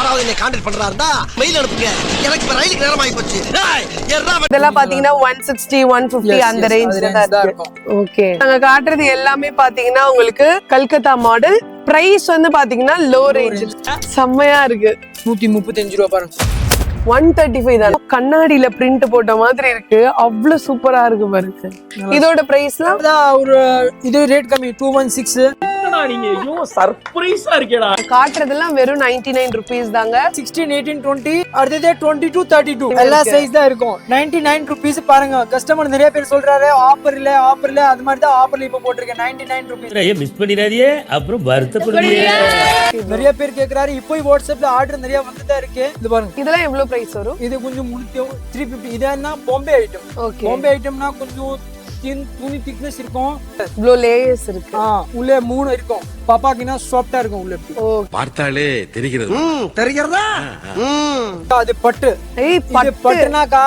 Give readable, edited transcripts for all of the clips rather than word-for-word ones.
யாராவது என்ன contact பண்றாருந்தா mail அனுப்புங்க. எனக்கு இப்ப ரயிலுக்கு நேரம் ஆகி போச்சு. இதெல்லாம் பாத்தீங்கன்னா 160 150 அந்த ரேஞ்ச்ல தான் இருக்கும். ஓகே, நாங்க காட்டுறது எல்லாமே பாத்தீங்கன்னா உங்களுக்கு கல்கத்தா மாடல். பிரைஸ் வந்து பாத்தீங்கன்னா லோ ரேஞ்ச். செம்மையா இருக்கு. 135 ரூபாய் பாருங்க. 135 தான். கண்ணாடியில பிரிண்ட் போட்ட மாதிரி இருக்கு. அவ்வளவு சூப்பரா இருக்கு பாருங்க. இதோட பிரைஸ்லாம் ஒரு இது ரேட் கம்மி 216. நீங்க ஐயோ சர்ப்ரைஸா இருக்கேடா. காட்டுறதெல்லாம் வெறும் 99 rupees தாங்க. 16 18 20 அடுத்தது 22 32 எல்லா சைஸ் தான் இருக்கும். 99 rupees பாருங்க. கஸ்டமர் நிறைய பேர் சொல்றாரு ஆஃபர் இல்ல அது மாதிரி தான் ஆஃபர்ல இப்ப போட்டுருக்கேன் 99 rupees. ஏய் மிஸ் பண்ணிராதீங்க, அப்புறம் வருத்தப்படுவீங்க. நிறைய பேர் கேக்குறாரு. இப்போ வாட்ஸ்அப்ல ஆர்டர் நிறைய வந்துட்டே இருக்கு. இது பாருங்க. இதெல்லாம் எவ்வளவு பிரைஸ் வரும்? இது கொஞ்சம் 350. இது என்ன பாம்பே ஐட்டம். ஓகே, பாம்பே ஐட்டம்னா கொஞ்சம் துணி திக்னஸ் இருக்கும். இவ்ளோ லேயர்ஸ் இருக்கு. உள்ள 3 இருக்கும். பாப்பாக்குனா சாஃப்ட்டா இருக்கும் உள்ள. பார்த்தாலே தெரிகிறது. தெரிகிறதா? அது பட்டு. ஏய் பட்டுனாக்கா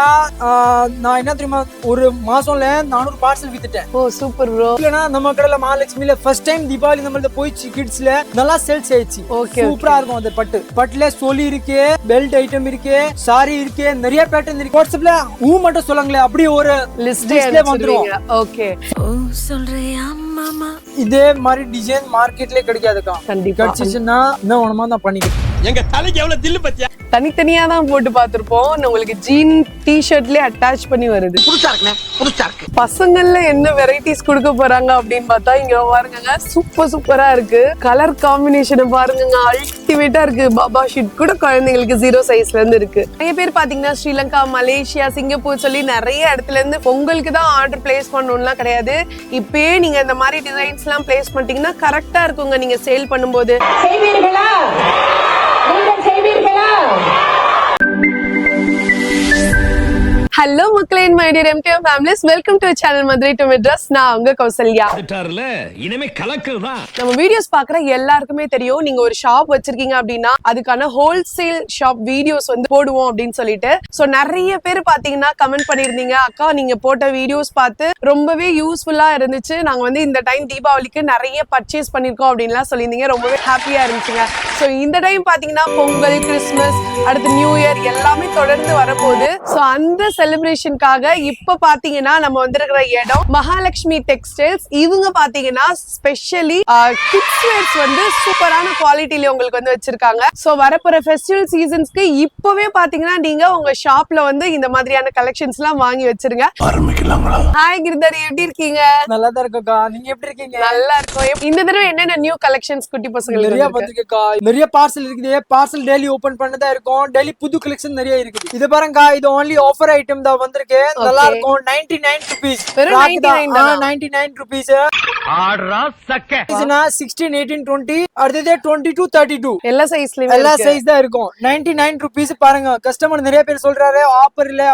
நான் என்ன தெரியுமா ஒரு மாசம்ல 400 பார்சல் வித்துட்டேன். ஓ சூப்பர் ப்ரோ. இல்லனா நம்ம கடையில மகாலட்சுமில ஃபர்ஸ்ட் டைம் தீபாவளி நம்மள போயிச்சு கிட்ஸ்ல நல்லா சேல்ஸ் ஆயிச்சு. சூப்பரா இருக்கும் அந்த பட்டு. பட்டுல சோலி இருக்கு, பெல்ட் ஐட்டம் இருக்கு, சாரி இருக்கு, நிறைய பேட்டர்ன் இருக்கு. வாட்ஸ்அப்ல மட்டும் சொல்லுங்களே அப்படியே ஒரு லிஸ்ட்ல வந்துரும். ஓகே, ஓ சொல்றியா மாமா? இதே மாதிரி டிசைன் மார்க்கெட்ல கிடைக்காதுக்கா. கண்டிப்பா கிடைச்சிச்சுன்னா என்ன வேணுமா நான் பண்ணிக்கிறேன். எங்க தலைக்கு எவ்வளவு தில்லு பத்தியா? தனித்தனியா தான் போட்டு பாத்திருப்போம். உங்களுக்கு ஜீன் டி-ஷர்ட்லயே அட்டாச் பண்ணி வருது. புதுசா இருக்குண்ணே, புதுசா இருக்கு. பசங்கள்ல என்ன வெரைட்டிஸ் கொடுக்க போறாங்க அப்படின்னு பார்த்தா இங்க பாருங்க சூப்பரா இருக்கு. கலர் காம்பினேஷன் பாருங்க அல்டிமேட்டா இருக்கு. பாபா ஷீட் கூட குழந்தைங்களுக்கு 0 சைஸ்ல இருந்து இருக்கு. நிறைய பேர் பாத்தீங்கன்னா ஸ்ரீலங்கா, மலேசியா, சிங்கப்பூர் சொல்லி நிறைய இடத்துல இருந்து உங்களுக்கு தான் ஆர்டர் பிளேஸ் பண்ணணும்லாம் கிடையாது. இப்பயே நீங்க இந்த மாதிரி டிசைன்ஸ் எல்லாம் பிளேஸ் பண்ணிட்டீங்கன்னா கரெக்டா இருக்குங்க. நீங்க சேல் பண்ணும்போது ஹலோ மக்களே, my dear MTM families, welcome to channel Madurai to Madras. நான் உங்க கௌசல்யா. இனிமே கலக்குதான். நம்ம வீடியோஸ் பாக்குற எல்லாருக்குமே தெரியும், நீங்க ஒரு ஷாப் வச்சிருக்கீங்க அப்படின்னா அதுக்கான ஹோல்சேல் ஷாப் வீடியோஸ் வந்து போடுவோம் அப்படின்னு சொல்லிட்டு. சோ நிறைய பேர் பாத்தீங்கன்னா கமெண்ட் பண்ணிருந்தீங்க, அக்கா நீங்க போட்ட வீடியோஸ் பார்த்து ரொம்பவே யூஸ்ஃபுல்லா இருந்துச்சு, நாங்க வந்து இந்த டைம் தீபாவளிக்கு நிறைய பர்ச்சேஸ் பண்ணிருக்கோம் அப்படின்லாம் சொல்லியிருந்தீங்க. ரொம்பவே ஹாப்பியா இருந்துச்சுங்க. சோ இந்த டைம் பாத்தீங்கன்னா பொங்கல், கிறிஸ்துமஸ், அடுத்து நியூ இயர் எல்லாமே தொடர்ந்து வரப்போகுது. சோ அந்த செலிப்ரேஷனுக்காக இப்ப பாத்தீங்கன்னா நம்ம வந்திருக்கிற இடம் மகாலட்சுமி டெக்ஸ்டைல்ஸ். இவங்க பாத்தீங்கன்னா ஸ்பெஷலி கிட்ஸ் வேர்ஸ் வந்து சூப்பரான குவாலிட்டில உங்களுக்கு வந்து வச்சிருக்காங்க. சோ வரப்போற ஃபெஸ்டிவல் சீசன்ஸ்க்கு இப்பவே பாத்தீங்கன்னா நீங்க உங்க ஷாப்ல வந்து இந்த மாதிரியான கலெக்ஷன்ஸ் எல்லாம் வாங்கி வச்சிருங்க. ஆரம்பிக்கலாங்களா? ஹாய் கிருதர், எப்படி இருக்கீங்க? நல்லா தான் இருக்கக்கா. நீங்க எப்படி இருக்கீங்க? நல்லா இருக்கும். இந்த தடவை என்னென்ன நியூ கலெக்ஷன்ஸ் குட்டி பசங்களுக்கு நிறைய வந்திருக்கா. நிறைய பார்சல் இருக்குது. பார்சல் டெய்லி ஓபன் பண்ணதா இருக்கும். டெய்லி புது கலெக்ஷன் நிறைய இருக்குது. இது பாருங்க, இது only ஆஃபர் ஐட்டம் தான் வந்திருக்கு. நல்லா இருக்கும். 99 rupees. வெறும் 99 rupees. ஆடுறா சக்க. இதுனா 16 18 20 அடுத்தது 22 32 எல்லா சைஸ்லயும் எல்லா சைஸ் தான் இருக்கும். 99 rupees பாருங்க. கஸ்டமர் நிறைய பேர் சொல்றாரு ஆஃபர் இல்ல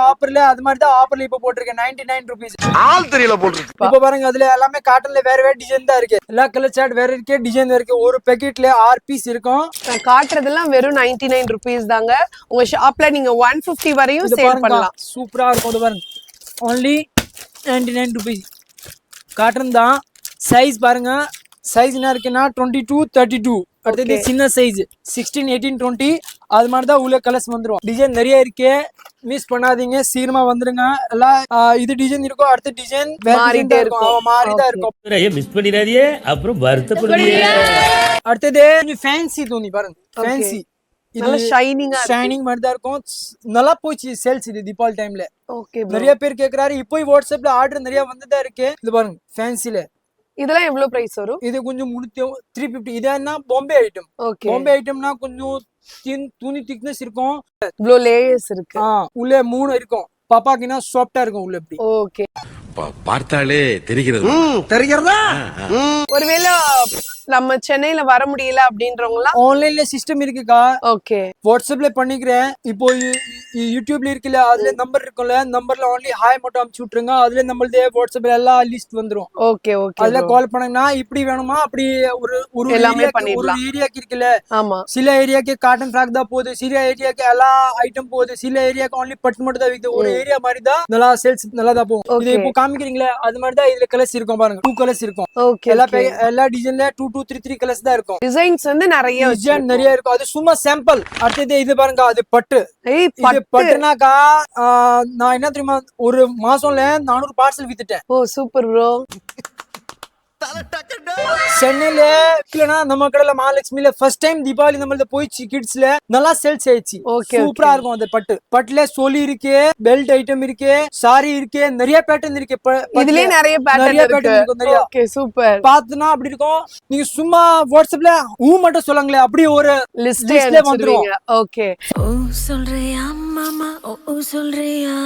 அது மாதிரி தான் ஆஃபர்ல இப்ப போட்டுருக்கேன் 99 rupees. ஆல் தெரியல போட்டுருக்கு. இப்ப பாருங்க, அதுல எல்லாமே காட்டன்ல வேற டிசைன் தான் இருக்கு. எல்லா கலர் சார்ட் வேற இருக்கு, டிசைன் இருக்கு. ஒரு பாக்கெட்ல 6 பீஸ் இருக்கும். காட்டுறதெல்லாம் வெறும் 99 rupees தாங்க. உங்க ஷாப்ல நீங்க 150 வரையும் சேல் பண்ணலாம். சூப்பரா இருக்கும். இது பாருங்க, only 99 rupees. காட்டன் தான். சைஸ் பாருங்க, சைஸ் என்ன இருக்குன்னா 22 32. அடுத்தது சின்ன சைஸ் 16 18 20 அது மாதிரி தான் உள்ள கலர்ஸ் வந்துரும். டிசைன் நிறைய இருக்கு, மிஸ் பண்ணாதீங்க, சீக்கிரமா வந்துருங்க. எல்லாம் இது டிசைன் இருக்கும், அடுத்த டிசைன் மாறிட்டே இருக்கும், மாறிதான் இருக்கும். மிஸ் பண்ணிராதீங்க, அப்புறம் வருத்தப்படுவீங்க. அடுத்தது ஃபேன்சி துணி பாருங்க, ஃபேன்சி. இது ஷைனிங் மாதிரி தான் இருக்கும். நல்லா போச்சு சேல்ஸ் இது தீபாவளி டைம்ல. ஓகே, நிறைய பேர் கேக்குறாரு. இப்போ வாட்ஸ்அப்ல ஆர்டர் நிறைய வந்துதான் இருக்கு. இது பாருங்க ஃபேன்சில. இதெல்லாம் எவ்வளவு பிரைஸ் வரும்? இது கொஞ்சம் 350. இது என்ன பாம்பே ஐட்டம். பாம்பே ஐட்டம்னா கொஞ்சம் துணி திக்னஸ் இருக்கும். இவ்ளோ லேயர்ஸ் இருக்கு. உள்ள 3 இருக்கும். பாப்பாக்குனா சாஃப்ட்டா இருக்கும் உள்ள. எப்படி ஓகே, பார்த்தாலே தெரிகிறது. தெரிகிறதா? ஒருவேளை நம்ம சென்னையில வர முடியல அப்படின்றவங்க ஆன்லைன்ல சிஸ்டம் இருக்குக்கா. ஓகே, வாட்ஸ்அப்ல பண்ணிக்கிறேன். இப்போ யூடியூப்ல இருக்குல்ல, அதுல நம்பர் இருக்கும்ல, நம்பர்ல only ஹாய் மட்டும் அனுப்பிச்சு விட்டுருங்க. அதுல நம்மளது வாட்ஸ்அப்ல எல்லா லிஸ்ட் வந்துரும். Okay okay. அதுல கால் பண்ணீங்கன்னா இப்படி வேணுமா அப்படி ஒரு எல்லாமே பண்ணிடலாம். ஒரு ஏரியாக்கு இருக்குல்ல. ஆமா, சில ஏரியாக்கு காட்டன் ஃப்ராக் தான் போகுது, சில ஏரியாக்கு எல்லா ஐட்டம் போகுது, சில ஏரியாக்கு only பட்டு மட்டும் தான் விக்குது. ஒரு ஏரியா மாதிரி தான் நல்லா சேல்ஸ் நல்லா தான் போகும். இது இப்போ காமிக்கிறீங்களா அது மாதிரி தான் இதுல கலர்ஸ் இருக்கும் பாருங்க. 2 கலர்ஸ் இருக்கும். ஓகே. எல்லா டிசைன்ல 2 2 3 3 கலர்ஸ் தான் இருக்கும். டிசைன்ஸ் வந்து நிறைய டிசைன் நிறைய இருக்கும். அது சும்மா சாம்பிள். அடுத்தது இது பாருங்க, அது பட்டு. ஏய் இது பட்டுனாக்கா நான் என்ன தெரியுமா, ஒரு மாசம்ல 400 பார்சல் வித்துட்டேன். ஓ சூப்பர் ப்ரோ. சென்னையில இல்லனா நம்ம கடையில மகாலட்சுமில ஃபர்ஸ்ட் டைம் தீபாவளி நம்மள போயிச்சு கிட்ஸ்ல நல்லா சேல்ஸ் ஆயிடுச்சு. சூப்பரா இருக்கும் அந்த பட்டுல சோலி இருக்கு, பெல்ட் ஐட்டம் இருக்கு, சாரி இருக்கு, நிறைய பேட்டர்ன் இருக்கு. இதுலயே நிறைய பேட்டர்ன் இருக்கு. நிறைய. Okay super. பாத்துனா அப்படி இருக்கும். நீங்க சும்மா வாட்ஸ்அப்ல மட்டும் சொல்லுங்களே, அப்படியே ஒரு லிஸ்ட்ல வந்துருவீங்க. ஓகே. ஓ சொல்றியா மாமா ஓ சொல்றியா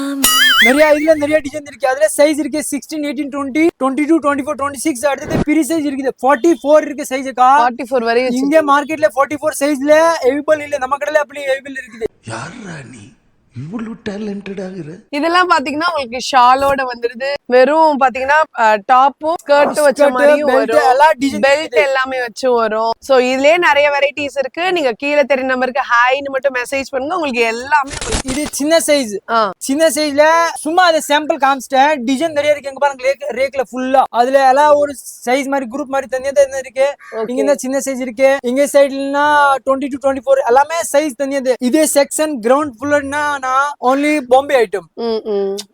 நிறைய இதுல நிறைய டிசைன் இருக்கு. அதுல சைஸ் இருக்கு 16 18 20 22 24 26. அடுத்து பெரிய சைஸ் இருக்குது 44 இருக்கு சைஸ்க்கா. 44 வரையும் இங்க மார்க்கெட்ல 44 சைஸ்ல அவைலபிள் இல்ல. நம்ம கடையில அப்படி அவைலபிள் இருக்குது. யாரா நீ இவ்வளவு டேலண்டட் ஆகுற? இதெல்லாம் பாத்தீங்கன்னா உங்களுக்கு ஷாலோட வந்துருது. வெறும் பாத்தீங்கன்னா டாப்பும் ஸ்கர்ட் வச்ச மாதிரியும் வரும், பெல்ட் எல்லாமே வச்சு வரும். சோ இதுலயே நிறைய வெரைட்டிஸ் இருக்கு. நீங்க கீழே தெரிய நம்பருக்கு ஹாய்னு மட்டும் மெசேஜ் பண்ணுங்க, உங்களுக்கு எல்லாமே. இது சின்ன சைஸ். சின்ன சைஸ்ல சும்மா அதை சாம்பிள் காமிச்சிட்டேன். டிசைன் நிறைய இருக்கு. எங்க பாருங்க ரேக்ல ஃபுல்லா அதுல எல்லாம் ஒரு சைஸ் மாதிரி குரூப் மாதிரி தனியா இருக்கு. இங்க இந்த சின்ன சைஸ் இருக்கு. இங்க சைடுலனா 20 to 24 எல்லாமே சைஸ் தனியா. இதே செக்ஷன் கிரவுண்ட் ஃபுல்லா only பாம்பே ஐட்டம்.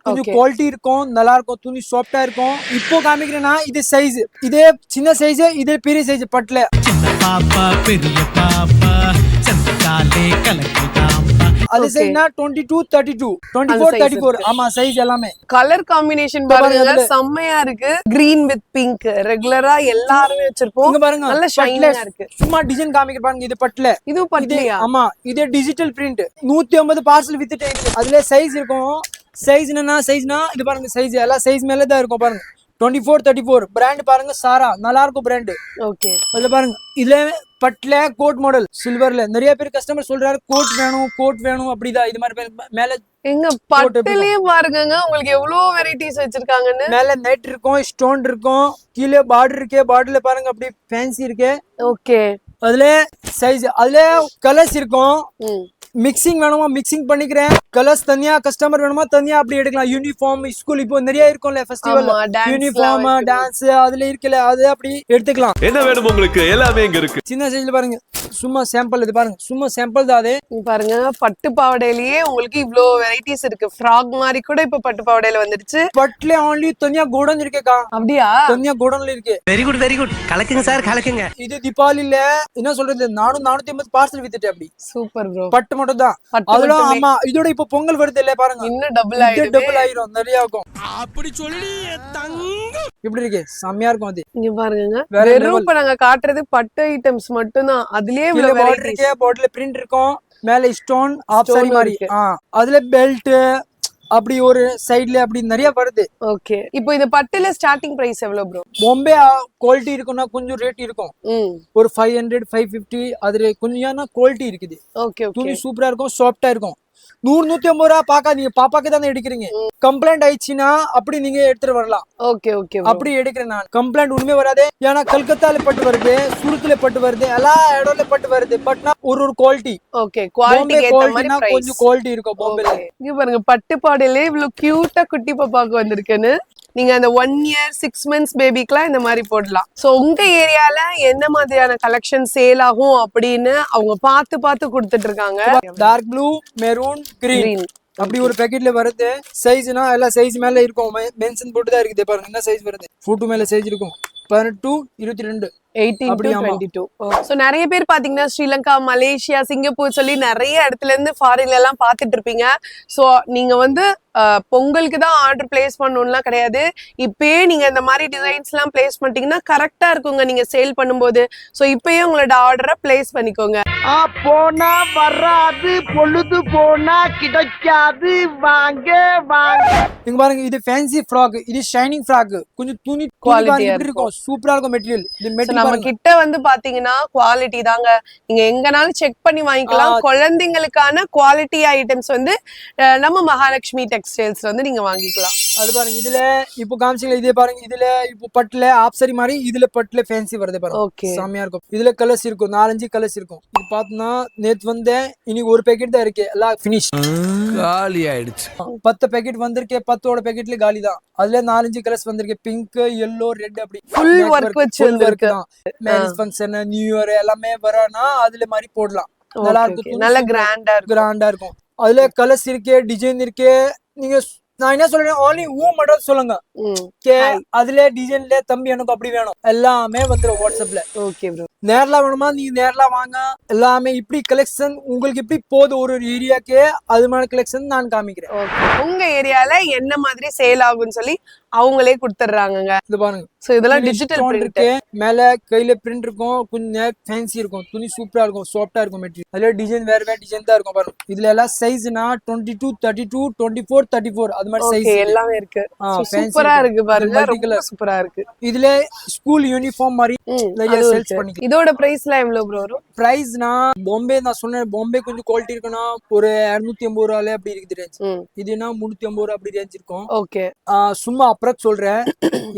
கொஞ்சம் குவாலிட்டி இருக்கும், நல்லா இருக்கும், துணி சாஃப்டா இருக்கும். இப்போ காமிக்கிறேன்னா இது சைஸ், இதே சின்ன சைஸ், இதே பெரிய சைஸ் பட்ல. சின்ன பாப்பா பெரிய பாப்பா சந்தகாலே கலக்குதாம்பா. அது சைஸ்னா 22 32 24 34. ஆமா சைஸ் எல்லாமே. கலர் காம்பினேஷன் பாருங்க செம்மையா இருக்கு. கிரீன் வித் பிங்க் ரெகுலரா எல்லாரும் வச்சிருப்போம். இங்க பாருங்க நல்ல ஷைனிங்கா இருக்கு. சும்மா டிசைன் காமிக்க பாருங்க. இது பட்ல. இது பட்லையா? ஆமா இது டிஜிட்டல் பிரிண்ட். 150 பார்சல் வித்துட்டேன். அதுல சைஸ் இருக்கும். சைஸ்னா இது பாருங்க சைஸ் எல்லா சைஸ் மேல தான் இருக்கும். பாருங்க 24 34 பிராண்ட் பாருங்க சாரா நல்லா இருக்கும் பிராண்ட். ஓகே அதுல பாருங்க இதுல பட்ல கோட் மாடல் சில்வர்ல. நிறைய பேர் கஸ்டமர் சொல்றாரு கோட் வேணும் அப்படிதான். இது மாதிரி மேல எங்க பட்டுலயே பாருங்க உங்களுக்கு எவ்வளவு வெரைட்டிஸ் வச்சிருக்காங்கன்னு. மேல நெட் இருக்கும், ஸ்டோன் இருக்கும், கீழே பார்டர் இருக்கு. பார்டர்ல பாருங்க அப்படி ஃபேன்சி இருக்கு. ஓகே அதுல சைஸ் அதுல கலர்ஸ் இருக்கும். மிக்சிங் வேணுமா மிக்சிங் பண்ணிக்கிறேன். கலர்ஸ் தனியா, கஸ்டமர் வேணுமா தனியா அப்படி எடுக்கலாம். யூனிஃபார்ம் ஸ்கூல் இப்போ நிறைய இருக்கும்ல ஃபெஸ்டிவல் யூனிஃபார்ம் டான்ஸ் அதுல இருக்குல்ல, அது அப்படி எடுத்துக்கலாம். என்ன வேணும் உங்களுக்கு? எல்லாமே இங்க இருக்கு. சின்ன சைஸ்ல பாருங்க சும்மா சாம்பிள். இது பாருங்க சும்மா சாம்பிள் தான். அது பாருங்க பட்டு பாவாடையிலேயே உங்களுக்கு இவ்ளோ வெரைட்டிஸ் இருக்கு. ஃப்ராக் மாதிரி கூட இப்ப பட்டு பாவாடையில வந்துருச்சு. பட்ல only தனியா கோடன் இருக்கேக்கா. அப்படியா? தனியா கோடன்ல இருக்கு. வெரி குட் கலக்குங்க சார் கலக்குங்க. இது தீபாவளில என்ன சொல்றது 450 பார்சல் வித்துட்டேன் அப்படி. Super bro. பட்டு மட்டும் தான். அதுல ஆமா இதோட இப்ப பொங்கல் வருது இல்ல பாருங்க. இன்னும் டபுள் ஆயிடும் நிறைய ஆகும். அப்படி சொல்லி தங்க எப்படி இருக்கு? செம்மையா இருக்கும். அது இங்க பாருங்க வெறும் இப்ப நாங்க காட்டுறது பட்டு ஐட்டம்ஸ் மட்டும் தான். அதுலயே இவ்வளவு பார்டர் இருக்கு. பார்டர்ல பிரிண்ட் இருக்கும். மேல ஸ்டோன் ஆஃப் சாரி மாதிரி. அதுல பெல்ட் அப்படி ஒரு சைடுல அப்படி நிறைய வருது. ஓகே இப்போ இந்த பட்டுல ஸ்டார்டிங் பிரைஸ் எவ்வளவு ப்ரோ? பாம்பே குவாலிட்டி இருக்கும்னா கொஞ்சம் ரேட் இருக்கும். ஒரு 500 550. அதுல கொஞ்சம் குவாலிட்டி இருக்குது. ஓகே துணி சூப்பரா இருக்கும், சாஃப்டா இருக்கும். 100 150 ரூபா பாக்காதீங்க. பாப்பாக்கு தானே எடுக்கிறீங்க. கம்ப்ளைண்ட் ஆயிடுச்சுன்னா அப்படி நீங்க எடுத்துட்டு வரலாம். ஓகே அப்படி எடுக்கிறேன் நான். கம்ப்ளைண்ட் உண்மை வராது. ஏன்னா கல்கத்தால பட்டு வருது, சூரத்ல பட்டு வருது, எல்லா இடத்துல பட்டு வருது. பட்னா ஒரு குவாலிட்டி. ஓகே குவாலிட்டிக்கு ஏத்த மாதிரி பிரைஸ். கொஞ்சம் குவாலிட்டி இருக்கும் பாம்பேல. இங்க பாருங்க பட்டு பாவாடையிலே இவ்வளவு கியூட்டா குட்டி பாப்பாக்கு வந்திருக்குன்னு. நீங்க அந்த 1 year 6 months பேபிக்குலாம் இந்த மாதிரி போடலாம். சோ உங்க ஏரியால என்ன மாதிரியான கலெக்ஷன் சேல் ஆகும் அப்படின்னு அவங்க பார்த்து கொடுத்துட்டு இருக்காங்க. டார்க் ப்ளூ, மெரூன், கிரீன் அப்படி ஒரு பேக்கெட்ல வருது. சைஸ்னா எல்லா சைஸ் மேல இருக்கும். மென்ஷன் போட்டு தான் இருக்குது. பாருங்க என்ன சைஸ் வருது. போட்டோ மேல சைஸ் இருக்கும். 18 to 22 18 to 22. சோ நிறைய பேர் பாத்தீங்கன்னா ஸ்ரீலங்கா, மலேசியா, சிங்கப்பூர் சொல்லி நிறைய இடத்துல இருந்து ஃபாரின்ல எல்லாம் பாத்துட்டு இருப்பீங்க. சோ நீங்க வந்து பொங்கலுக்கு தான் ஆர்டர் பிளேஸ் பண்ணணும்லாம் கிடையாது. இப்பயே நீங்க இந்த மாதிரி டிசைன்ஸ் எல்லாம் பிளேஸ் பண்ணிட்டீங்கன்னா கரெக்டா இருக்குங்க நீங்க சேல் பண்ணும்போது. சோ இப்பயே உங்களோட ஆர்டரை பிளேஸ் பண்ணிக்கோங்க. போனா வராது, பொழுது போனா கிடைக்காது. வாங்க இங்க பாருங்க இது ஃபேன்சி ஃப்ராக். இது ஷைனிங் ஃப்ராக். கொஞ்சம் துணி குவாலிட்டி இருக்கும். சூப்பரா இருக்கும் மெட்டீரியல். இது மெட்டீரியல் நம்ம கிட்ட வந்து பாத்தீங்கன்னா குவாலிட்டி தாங்க. நீங்க எங்கனாலும் செக் பண்ணி வாங்கிக்கலாம். குழந்தைங்களுக்கான குவாலிட்டி ஐட்டம்ஸ் வந்து நம்ம மகாலட்சுமி டெக்ஸ்டைல்ஸ் வந்து நீங்க வாங்கிக்கலாம். அது பாருங்க இதுல இப்போ காமிச்சிங்களா இதே பாருங்க இதுல இப்போ பட்டுல ஆப்சரி மாதிரி இதுல பட்டுல ஃபேன்சி வருது பாருங்க ஓகே செமையா இருக்கும் இதுல கலர்ஸ் இருக்கும் 4-5 கலர்ஸ் இருக்கும் இது பார்த்தோம்னா நேத்து வந்தேன் இன்னைக்கு ஒரு பேக்கெட் தான் இருக்கு எல்லாம் ஃபினிஷ் காலி ஆயிடுச்சு 10 பேக்கெட் வந்திருக்கு 10ஓட பேக்கெட்ல காலி தான் அதுல 4-5 கலர்ஸ் வந்திருக்கு பிங்க் yellow ரெட் அப்படி ஃபுல் ஒர்க் வச்சு வந்திருக்கு மேரேஜ் ஃபங்க்ஷன் நியூ இயர் எல்லாமே வரனா அதுல மாதிரி போடலாம் நல்லா இருக்கும் நல்ல கிராண்டா இருக்கும் அதுல கலர்ஸ் இருக்கு டிசைன் இருக்கு நீங்க நான் என்ன சொல்றேன் only மட்டும் சொல்லுங்க அதுல டிசைன்ல தம்பி எனக்கு அப்படி வேணும் எல்லாமே வந்துடும் வாட்ஸ்அப்ல ஓகே ப்ரோ நேர்ல வேணுமா நீங்க நேர்ல வாங்க எல்லாமே இப்படி கலெக்ஷன் உங்களுக்கு எப்படி போகுது ஒரு ஏரியாக்கே அது மாதிரி கலெக்ஷன் நான் காமிக்கிறேன் உங்க ஏரியால என்ன மாதிரி சேல் ஆகும்னு சொல்லி அவங்களே கொடுத்துறாங்க இது பாருங்க சோ இதெல்லாம் டிஜிட்டல் பிரிண்ட் இருக்கு மேல கையில பிரிண்ட் இருக்கும் கொஞ்சம் ஃபேன்சி இருக்கும் துணி சூப்பரா இருக்கும் சாஃப்ட்டா இருக்கும் மெட்டீரியல் அதுல டிசைன் வேற டிசைன் தான் இருக்கும் பாருங்க இதுல எல்லாம் சைஸ்னா 22 32 24 34 அது மாதிரி சைஸ் எல்லாமே இருக்கு சூப்பரா இருக்கு பாருங்க ரொம்ப சூப்பரா இருக்கு இதுல ஸ்கூல் யூனிஃபார்ம் மாதிரி நிறைய சேல்ஸ் பண்ணிக்கலாம் இதோட பிரைஸ்லாம் எவ்வளவு ப்ரோ வரும் பிரைஸ்னா பாம்பே நான் சொன்னேன் பாம்பே கொஞ்சம் குவாலிட்டி இருக்குன்னா ஒரு 250 ரூபாயில அப்படி இருக்குது ரேஞ்ச் இதுனா 350 ரூபா அப்படி ரேஞ்ச் இருக்கும் ஓகே சும்மா அப்புறம் சொல்றேன்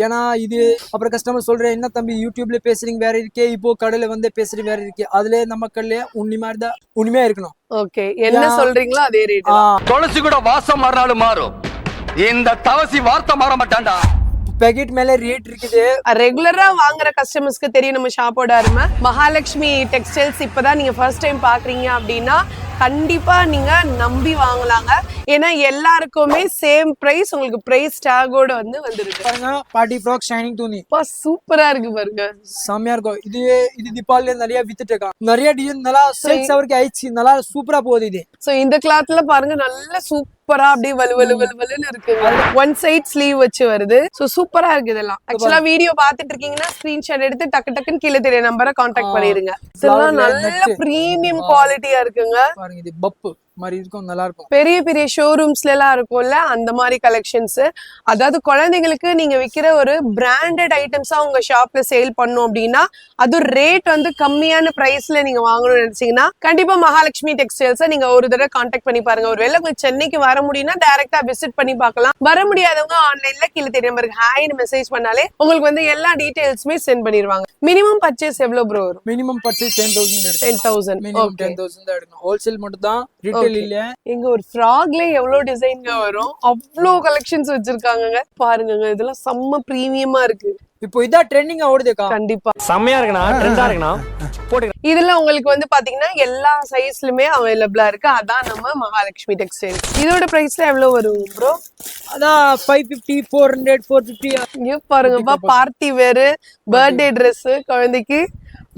ஏன்னா இது அப்புறம் கஸ்டமர் சொல்றேன் என்ன தம்பி யூடியூப்ல பேசுறீங்க வேற இருக்கே இப்போ கடையில வந்து பேசுறீங்க வேற இருக்கே அதுல நம்ம கடையில உண்மையா இருக்கணும் ஓகே என்ன சொல்றீங்களோ அதே ரேட் துளசி கூட வாசம் மாறினாலும் மாறும் இந்த தவசி வார்த்தை மாற மாட்டான்டா பேக்கெட் மேல ரேட் இருக்குது ரெகுலரா வாங்குற கஸ்டமர்ஸ்க்கு தெரியும் நம்ம ஷாப்போட அருமை மகாலட்சுமி டெக்ஸ்டைல்ஸ் இப்பதான் நீங்க ஃபர்ஸ்ட் டைம் பாக்குறீங்க அப்படின்னா கண்டிப்பா நீங்க நம்பி வாங்கலாங்க ஏன்னா எல்லாருக்குமே சேம் பிரைஸ் உங்களுக்கு பிரைஸ் டேகோட வந்துருக்கு பாருங்க பார்ட்டி ஃப்ராக் ஷைனிங் துணி சூப்பரா இருக்கு பாருங்க செமையா இருக்கும் இது தீபாவளில நிறைய வித்துட்டு நிறைய டிசைன் நல்லா சேல்ஸ் அவருக்கு ஆயிடுச்சு நல்லா சூப்பரா போகுது இது சோ இந்த கிளாத்ல பாருங்க நல்ல சூப்பரா அப்படியே வலுவலுன்னு இருக்கு ஒன் சைட் ஸ்லீவ் வச்சு வருது சோ சூப்பரா இருக்கு இதெல்லாம் ஆக்சுவலா வீடியோ பாத்துட்டு இருக்கீங்கன்னா ஸ்கிரீன்ஷாட் எடுத்து டக்குன்னு கீழே தெரிய நம்பரை கான்டாக்ட் பண்ணிருங்க இதெல்லாம் நல்ல பிரீமியம் குவாலிட்டியா இருக்குங்க பாருங்க இது பப்பு மாதிரி இருக்கும் நல்லா இருக்கும் பெரிய பெரிய ஷோரூம்ஸ்ல எல்லாம் இருக்கும்ல அந்த மாதிரி கலெக்ஷன்ஸ் அதாவது குழந்தைங்களுக்கு நீங்க விக்கிற ஒரு பிராண்டட் ஐட்டம்ஸா உங்க ஷாப்ல சேல் பண்ணும் அப்படின்னா அது ரேட் கம்மியான பிரைஸ்ல நீங்க வாங்கணும்னு நினைச்சீங்கன்னா கண்டிப்பா மகாலட்சுமி டெக்ஸ்டைல்ஸை நீங்க ஒரு தடவை கான்டாக்ட் பண்ணி பாருங்க ஒருவேளை உங்களுக்கு சென்னைக்கு வர முடியும்னா டைரக்டா விசிட் பண்ணி பார்க்கலாம் வர முடியாதவங்க ஆன்லைன்ல கீழே தெரிய நம்பருக்கு ஹாய்னு மெசேஜ் பண்ணாலே உங்களுக்கு எல்லா டீடைல்ஸுமே சென்ட் பண்ணிடுவாங்க மினிமம் பர்ச்சேஸ் எவ்வளவு ப்ரோ வரும் மினிமம் பர்ச்சேஸ் 10,000 மினிமம் 10,000 தான் எடுக்கணும் ஹோல்சேல் மட்டும் தான் ரீட்டைல் இல்ல எங்க ஒரு ஃப்ராக்ல எவ்வளவு டிசைன்ங்க வரும் அவ்வளோ கலெக்ஷன்ஸ் வச்சிருக்காங்க பாருங்க இதெல்லாம் செம்ம பிரீமியமா இருக்கு இப்போ இதா ட்ரெண்டிங்கா ஓடுதேக்கா கண்டிப்பா செம்மையா இருக்குண்ணா ட்ரெண்டா இருக்குண்ணா இதுல உங்களுக்கு பாத்தீங்கன்னா எல்லா சைஸ்லயுமே அவைலபிளா இருக்கு அதான் நம்ம மகாலட்சுமி டெக்ஸ்டைல் இதோட பிரைஸ்ல எவ்வளவு வரும் ப்ரோ அதான் 550 400 450 இங்க பாருங்கப்பா பார்ட்டி வேறு பர்த்டே ட்ரெஸ் குழந்தைக்கு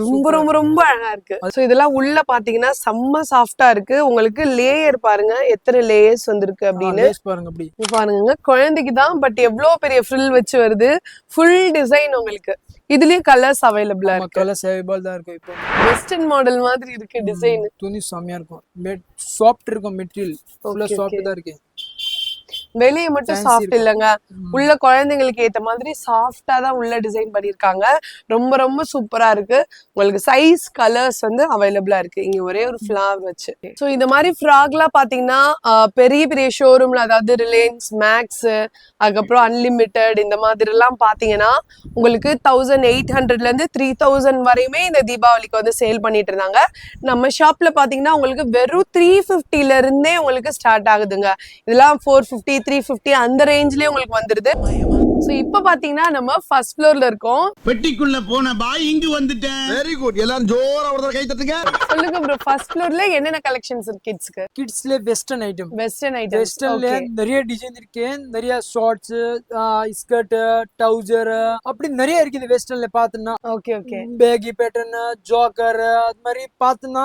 ரொம்ப ரொம்ப ரொம்ப அழகா இருக்கு சோ இதெல்லாம் உள்ள பாத்தீங்கன்னா செம்ம சாஃப்டா இருக்கு உங்களுக்கு லேயர் பாருங்க எத்தனை லேயர்ஸ் வந்திருக்கு அப்படின்னு பாருங்க அப்படி பாருங்க குழந்தைக்கு தான் பட் எவ்வளவு பெரிய ஃப்ரில் வச்சு வருது ஃபுல் டிசைன் உங்களுக்கு இதுலயும் கலர்ஸ் அவைலபிளா இருக்கு கலர்ஸ் அவைலபிள் தான் இருக்கு இப்போ வெஸ்டர்ன் மாடல் மாதிரி இருக்கு டிசைன் துணி செமையா இருக்கும் சாஃப்ட் இருக்கும் மெட்டீரியல் ஃபுல்லா சாஃப்ட் தான் இருக்கு வெளியே மட்டும் சாஃப்ட் இல்லங்க உள்ள குழந்தைங்களுக்கு ஏத்த மாதிரி சாஃப்டா தான் உள்ள டிசைன் பண்ணிருக்காங்க ரொம்ப ரொம்ப சூப்பரா இருக்கு உங்களுக்கு சைஸ் கலர்ஸ் அவைலபிளா இருக்கு இங்க ஒரே ஒரு ஃபிளவர் வச்சு சோ இந்த மாதிரி ஃப்ராக்லாம் பாத்தீங்கன்னா பெரிய பெரிய ஷோரூம்ல அதாவது ரிலையன்ஸ் மேக்ஸ் அதுக்கப்புறம் அன்லிமிட்டெட் இந்த மாதிரி எல்லாம் பாத்தீங்கன்னா உங்களுக்கு 1800 இருந்து 3000 வரையுமே இந்த தீபாவளிக்கு சேல் பண்ணிட்டு இருந்தாங்க நம்ம ஷாப்ல பாத்தீங்கன்னா உங்களுக்கு வெறும் 350 இருந்தே உங்களுக்கு ஸ்டார்ட் ஆகுதுங்க இதெல்லாம் 450 350 அந்த ரேஞ்ச்லயே உங்களுக்கு வந்துருது சோ இப்ப பாத்தீங்கன்னா நம்ம ஃபர்ஸ்ட் ஃப்ளோர்ல இருக்கோம் பெட்டிக்குள்ள போன பாய் இங்கு வந்துட்டேன் வெரி குட் எல்லாரும் ஜோரா ஒரு கை தட்டுங்க சொல்லுங்க ப்ரோ ஃபர்ஸ்ட் ஃப்ளோர்ல என்னென்ன கலெக்ஷன்ஸ் இருக்கு கிட்ஸ்க்கு கிட்ஸ்ல வெஸ்டர்ன் ஐட்டம் வெஸ்டர்ன்ல நிறைய டிசைன் இருக்கு நிறைய ஷார்ட்ஸ் ஸ்கர்ட் ட்ரவுசர் அப்படி நிறைய இருக்குது வெஸ்டர்ன்ல பாத்தீங்கன்னா ஓகே பேகி பேட்டர்ன் ஜோக்கர் அது மாதிரி பார்த்து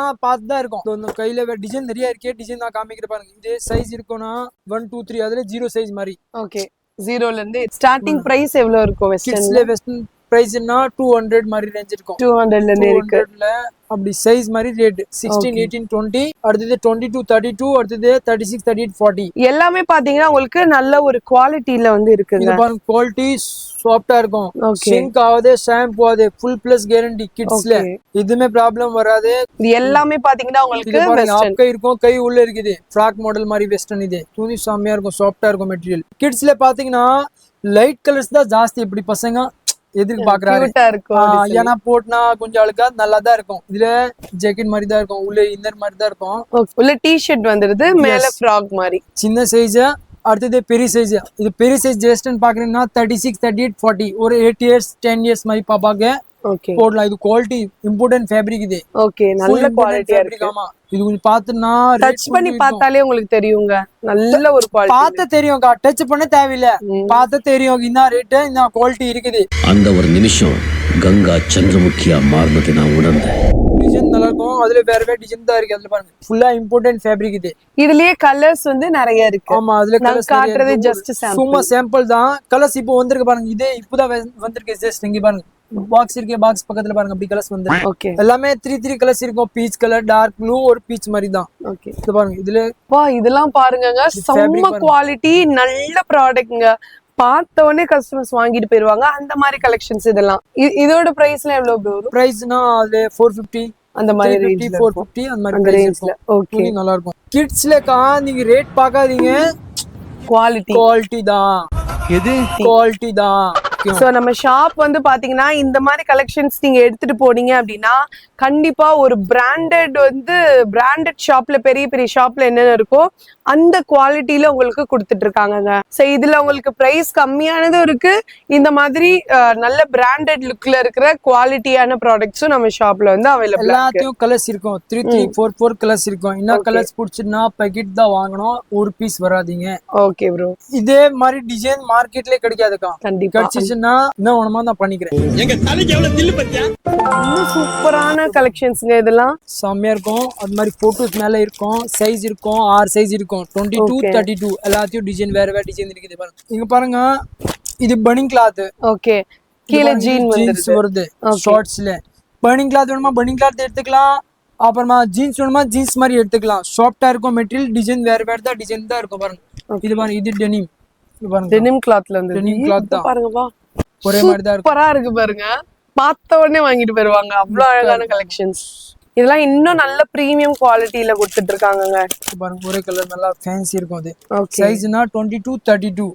தான் இருக்கும் கையில டிசைன் நிறைய இருக்கு டிசைன் நான் காமிக்கிற பாருங்க இதே சைஸ் இருக்கும்னா 1 2 3 அதுல 0 சைஸ் மாதிரி ஓகே 0ல இருந்து ஸ்டார்டிங் பிரைஸ் எவ்வளவு இருக்கும் வெஸ்டர்ன் பிரைஸ்னா 200 மாதிரி ரேஞ்ச் இருக்கும் 200ல இருந்து இருக்கு அப்படி சைஸ் மாதிரி ரேட் 16 18 20 அடுத்தது 22 32 அடுத்தது 36 38 40 எல்லாமே பாத்தீங்கன்னா உங்களுக்கு நல்ல ஒரு குவாலிட்டில வந்து இருக்குங்க. இது பாருங்க குவாலிட்டி சாஃப்டா இருக்கும், Okay. சிங்க் ஆகாது, ஷாம்பு ஆகாது, ஃபுல் பிளஸ் கேரண்டி கிட்ஸ்ல எதுவுமே ப்ராப்ளம் வராது. இது எல்லாமே பாத்தீங்கன்னா உங்களுக்கு இது பாருங்க வெஸ்டர்ன். ஆப் கை இருக்கும், கை உள்ள இருக்குது, ஃப்ராக் மாடல் மாதிரி வெஸ்டர்ன். இது துணி செம்மையா இருக்கும், சாஃப்டா இருக்கும் மெட்டீரியல். கிட்ஸ்ல பாத்தீங்கன்னா லைட் கலர்ஸ் தான் ஜாஸ்தி. இப்படி பசங்க எதுக்கு பாக்குறாரு, Cute-ஆ இருக்கும். ஏன்னா போட்டுனா கொஞ்சம் அழுக்கா நல்லா தான் இருக்கும். இதுல ஜாக்கெட் மாதிரி தான் இருக்கும், உள்ள இன்னர் மாதிரி தான் இருக்கும். Okay. உள்ள டி-ஷர்ட் வந்துருது, மேல ஃப்ராக் மாதிரி. சின்ன சைஸ் அடுத்தது பெரிய சைஸ். இது பெரிய சைஸ் ஜெஸ்ட்னு பாக்குறீங்கன்னா 36 38 40 ஒரு 8 இயர்ஸ் 10 இயர்ஸ் மாதிரி பாப்பாக்கு ஓகே போடலாம். இது குவாலிட்டி இம்பார்ட்டன்ட் ஃபேப்ரிக். இது ஓகே நல்ல குவாலிட்டியா இருக்கு. ஆமா இது கொஞ்சம் பாத்துனா டச் பண்ணி பார்த்தாலே உங்களுக்கு தெரியுங்க, நல்ல ஒரு குவாலிட்டி. பார்த்த தெரியும்க்கா, டச் பண்ண தேவையில்ல, பார்த்த தெரியும் இந்த ரேட் இந்த குவாலிட்டி இருக்குது. அந்த ஒரு நிமிஷம் கங்கா சந்திரமுகியா மாறினது நான் உணர்ந்தேன். டிசைன் நல்லா இருக்கும், அதுல வேற வேற டிசைன் தான் இருக்கு. அதுல பாருங்க ஃபுல்லா இம்பார்ட்டன்ட் ஃபேப்ரிக். இது இதுலயே கலர்ஸ் வந்து நிறைய இருக்கு. ஆமா அதுல நான் கலர்ஸ் காட்டுறது ஜஸ்ட் சாம்பிள். சும்மா சாம்பிள் தான். கலர்ஸ் இப்போ வந்திருக்கு பாருங்க, இதே இப்போதான் வந்திருக்கு. ஜஸ்ட் இங்க பாருங்க பாக்ஸ் இருக்கு, பாக்ஸ் பக்கத்துல பாருங்க அப்படி கலர்ஸ் வந்து ஓகே எல்லாமே 3 கலர்ஸ் இருக்கும். பீச் கலர், டார்க் ப்ளூ, ஒரு பீச் மாதிரி தான். ஓகே இது பாருங்க இதுல வா இதெல்லாம் பாருங்கங்க, செம்ம குவாலிட்டி, நல்ல ப்ராடக்ட்ங்க. பார்த்த உடனே கஸ்டமர்ஸ் வாங்கிட்டு போயிருவாங்க அந்த மாதிரி கலெக்ஷன்ஸ். இதெல்லாம் இதோட பிரைஸ்ல எவ்வளவு ப்ரோ வரும்? பிரைஸ்னா அது 450 அந்த மாதிரி 350 450 அந்த மாதிரி அந்த price ரேஞ்ச்ல. இருக்கும். ஓகே துணி நல்லா இருக்கும். கிட்ஸ்லக்கா நீங்க ரேட் பார்க்காதீங்க, குவாலிட்டி குவாலிட்டி தான். எது குவாலிட்டி தான். சோ நம்ம ஷாப் வந்து பாத்தீங்கன்னா இந்த மாதிரி கலெக்ஷன்ஸ் நீங்க எடுத்துட்டு போனீங்க அப்படின்னா கண்டிப்பா ஒரு பிராண்டட் ஷாப்ல, பெரிய பெரிய ஷாப்ல என்னென்ன இருக்கோ அந்த குவாலிட்டியில உங்களுக்கு கொடுத்துட்டு இருக்காங்கங்க. சோ இதுல உங்களுக்கு பிரைஸ் கம்மியானதும் இருக்கு, இந்த மாதிரி நல்ல பிராண்டட் லுக்ல இருக்கிற குவாலிட்டியான ப்ராடக்ட்ஸும் நம்ம ஷாப்ல வந்து அவைலபிள் இருக்கு. எல்லாத்தையும் கலர்ஸ் இருக்கும், 3 3 4 4 கலர்ஸ் இருக்கும். என்ன கலர்ஸ் பிடிச்சிருந்தா பாக்கெட் தான் வாங்கணும், ஒரு பீஸ் வராதீங்க. ஓகே ப்ரோ, இதே மாதிரி டிசைன் மார்க்கெட்லயே கிடைக்காதுக்கா. கண்டிப்பா கிடைச்சிச்சுன்னா என்ன வேணுமா நான் பண்ணிக்கிறேன். எங்க தலைக்கு எவ்வளவு தில்லு பத்தியா? சூப்பரான கலெக்ஷன்ஸ்ங்க இதெல்லாம். செம்மையா இருக்கும். அது மாதிரி போட்டோஸ் மேல இருக்கும், சைஸ் இருக்கும், 6 சைஸ் இருக்கும், 22 32 எல்லாத்தையும் டிசைன் வேற வேற டிசைன் இருக்குது. பாருங்க இங்க பாருங்க, இது பனிங் கிளாத். ஓகே கீழ ஜீன்ஸ் வருது ஷார்ட்ஸ்ல. பனிங் கிளாத் வேணுமா பனிங் கிளாத் எடுத்துக்கலாம், அப்புறமா ஜீன்ஸ் வேணுமா ஜீன்ஸ் மாதிரி எடுத்துக்கலாம். சாஃப்டா இருக்கும் மெட்டீரியல், டிசைன் வேற வேற தான் டிசைன் தான் இருக்கும். பாருங்க இது பாருங்க, இது டெனிம். இது பாருங்க டெனிம் கிளாத்ல இருந்து டெனிம் கிளாத் தான். பாருங்க வா ஒரே மாதிரி தான் இருக்கும். சூப்பரா இருக்கு பாருங்க, பார்த்த உடனே வாங்கிட்டு போயிருவாங்க. அவ்வளவு அழகான கலெக்ஷன்ஸ். இதெல்லாம் இன்னும் நல்ல பிரீமியம் குவாலிட்டியில கொடுத்துட்டு இருக்காங்கங்க. பாருங்க ஒரே கலர் நல்லா ஃபேன்சி இருக்கும். அது ஓகே சைஸ்னா 22 32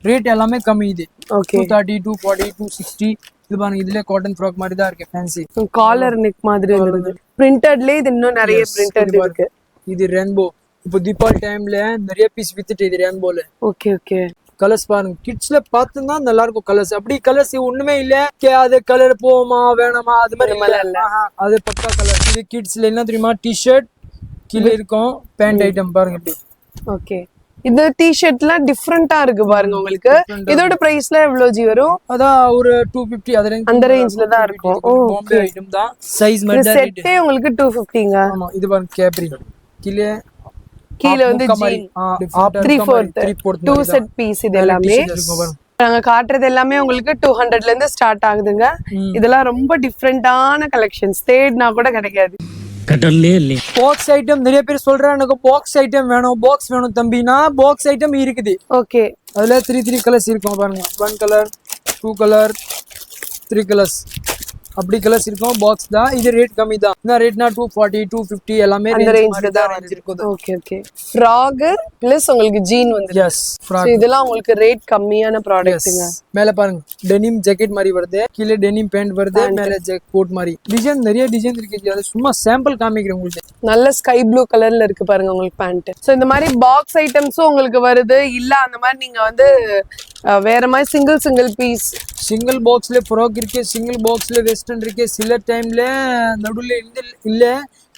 ரேட் எல்லாமே கம்மி. இது ஓகே 230 240 260. இது பாருங்க இதுல காட்டன் ஃப்ராக் மாதிரி தான் இருக்கு, ஃபேன்சி காலர் நெக் மாதிரி வருது. பிரிண்டட்ல இது இன்னும் நிறைய பிரிண்டட் இருக்கு. இது ரெயின்போ. இப்போ தீபாவளி டைம்ல நிறைய பீஸ் வித்துட்டு இது ரெயின்போல. ஓகே ஓகே கலர்ஸ் பாருங்க, கிட்ஸ்ல பார்த்தா நல்லா இருக்கும் கலர்ஸ். அப்படி கலர்ஸ் ஒண்ணுமே இல்ல, அது கலர் போமா வேணாமா அது மாதிரி இல்ல. அது பக்கா கலர். இது கிட்ஸ்ல என்ன தெரியுமா, டி-ஷர்ட் கீழே இருக்கும், பேண்ட் ஐட்டம் பாருங்க இப்படி. ஓகே இந்த டி-ஷர்ட்லாம் டிஃபரெண்டா இருக்கு பாருங்க உங்களுக்கு. இதோட பிரைஸ்ல எவ்வளவு ஜி வரும்? அதான் ஒரு 250 அந்த ரேஞ்ச்ல தான் இருக்கும். பாம்பே ஐட்டம் தான். சைஸ் மாதிரி தான் ரேட். செட்டே உங்களுக்கு 250ங்க. ஆமா இது பாருங்க கேப்ரி. கீழ வந்து ஜீன் 3/4 2 செட் பீஸ். இது எல்லாமே நாங்க காட்டுறது எல்லாமே உங்களுக்கு 200ல இருந்து ஸ்டார்ட் ஆகுதுங்க. இதெல்லாம் ரொம்ப டிஃபரெண்டான கலெக்ஷன்ஸ், தேடினா கூட கிடைக்காது. கடல்லே இல்ல பாக்ஸ் ஐட்டம் நிறைய பேர் சொல்றாங்க, எனக்கு பாக்ஸ் ஐட்டம் வேணும், பாக்ஸ் வேணும் தம்பினா பாக்ஸ் ஐட்டம் இருக்குது. ஓகே அதுல 3 கலர்ஸ் இருக்கும் பாருங்க. 1 கலர் 2 கலர் 3 கலர்ஸ் அப்படி கலர்ஸ் இருக்கும். பாக்ஸ் தான். இது ரேட் கம்மி தான். இந்த ரேட்னா 240 250 எல்லாமே அந்த ரேஞ்ச்ல தான் இருக்கும். ஓகே ஓகே ஃப்ராக் பிளஸ் உங்களுக்கு ஜீன் வந்து. Yes frock. இதெல்லாம் உங்களுக்கு ரேட் கம்மியான ப்ராடக்ட்ங்க. மேல பாருங்க டெனிம் ஜாக்கெட் மாதிரி வருது, கீழ டெனிம் பேண்ட் வருது, மேல கோட் மாதிரி. டிசைன் நிறைய டிசைன் இருக்கு. அது சும்மா சாம்பிள் காமிக்கிறேன் உங்களுக்கு. நல்ல ஸ்கை ப்ளூ கலர்ல இருக்கு பாருங்க உங்களுக்கு பேண்ட். சோ இந்த மாதிரி பாக்ஸ் ஐட்டம்ஸும் உங்களுக்கு வருது. இல்ல அந்த மாதிரி நீங்க வந்து வேற மாதிரி சிங்கிள் பீஸ் சிங்கிள் பாக்ஸ்ல ஃப்ராக் இருக்கு, சிங்கிள் பாக்ஸ்ல வெஸ்டர்ன் இருக்கு. சில டைம்ல நடுவுல இல்ல,